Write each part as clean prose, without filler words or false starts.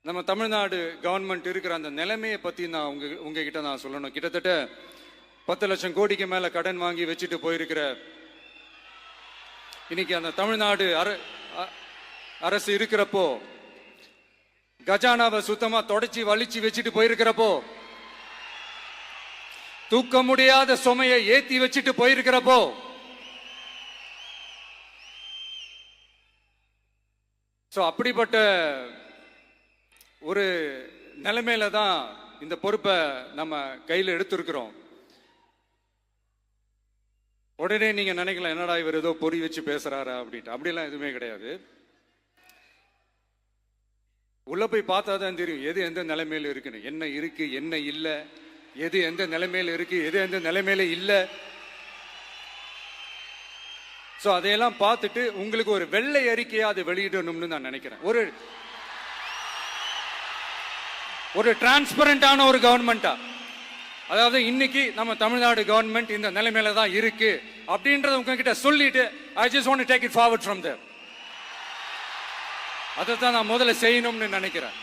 நம்ம தமிழ்நாடு கவர்மெண்ட் இருக்கிற அந்த நிலைமையை பற்றி நான் உங்ககிட்ட நான் சொல்லணும். கிட்டத்தட்ட 10 லட்சம் கோடிக்கு மேலே கடன் வாங்கி வச்சுட்டு போயிருக்கிற இன்னைக்கு அந்த தமிழ்நாடு அரசு இருக்கிறப்போ, கஜானாவை சுத்தமா தொடச்சி வலிச்சு வச்சுட்டு போயிருக்கிறப்போ, தூக்க முடியாத சுமையை ஏத்தி வச்சுட்டு போயிருக்கிறப்போ, அப்படிப்பட்ட ஒரு நிலைமையில தான் இந்த பொறுப்பை நம்ம கையில் எடுத்திருக்கிறோம். உடனே நீங்க நினைக்கலாம், என்னடா இவர் ஏதோ பொறி வச்சு பேசுறாரா அப்படின்ட்டு. அப்படிலாம் எதுவுமே கிடையாது. உள்ள போய் பார்த்தா தான் தெரியும் எது எந்த நிலைமையில இருக்குன்னு, என்ன இருக்கு என்ன இல்லை, எது எந்த நிலைமையில இருக்கு எது எந்த நிலைமையில இல்லை. அதையெல்லாம் பார்த்துட்டு உங்களுக்கு ஒரு வெள்ளை அறிக்கையா அதை வெளியிடணும்னு நான் நினைக்கிறேன். ஒரு டிரான்ஸ்பரண்டான ஒரு கவர்மெண்டா, அதாவது இன்னைக்கு நம்ம தமிழ்நாடு கவர்மெண்ட் இந்த நிலைமையில தான் இருக்கு அப்படின்றத உங்ககிட்ட சொல்லிட்டு I just want to take it forward from there. அதைத்தான் நான் முதல்ல செய்யணும்னு நினைக்கிறேன்.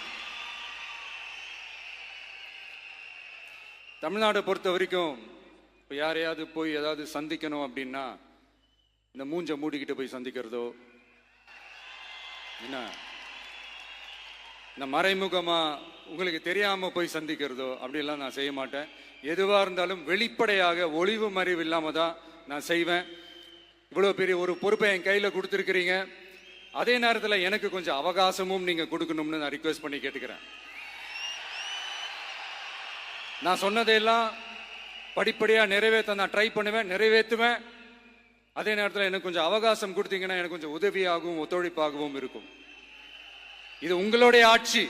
தமிழ்நாட்டை பொறுத்த வரைக்கும் இப்போ யாரையாவது போய் ஏதாவது சந்திக்கணும் அப்படின்னா இந்த மூஞ்ச மூடிக்கிட்டு போய் சந்திக்கிறதோ, என்ன இந்த மறைமுகமா உங்களுக்கு தெரியாம போய் சந்திக்கிறதோ அப்படிலாம் நான் செய்ய மாட்டேன். எதுவா இருந்தாலும் வெளிப்படையாக ஒளிவு மறைவு இல்லாம தான் நான் செய்வேன். இவ்வளவு பெரிய ஒரு பொறுப்பை என் கையில கொடுத்துருக்கிறீங்க. அதே நேரத்தில் எனக்கு கொஞ்சம் அவகாசமும் நீங்க கொடுக்கணும்னு நான் ரிக்வெஸ்ட் பண்ணி கேட்டுக்கிறேன். நான் சொன்னதையெல்லாம் படிப்படியா நிறைவேற்ற நான் ட்ரை பண்ணுவேன், நிறைவேற்றுவேன். அதே நேரத்தில் எனக்கு கொஞ்சம் அவகாசம் கொடுத்தீங்கன்னா எனக்கு கொஞ்சம் உதவியாகவும் ஒத்துழைப்பாகவும் இருக்கும். இது உங்களுடைய ஆட்சி.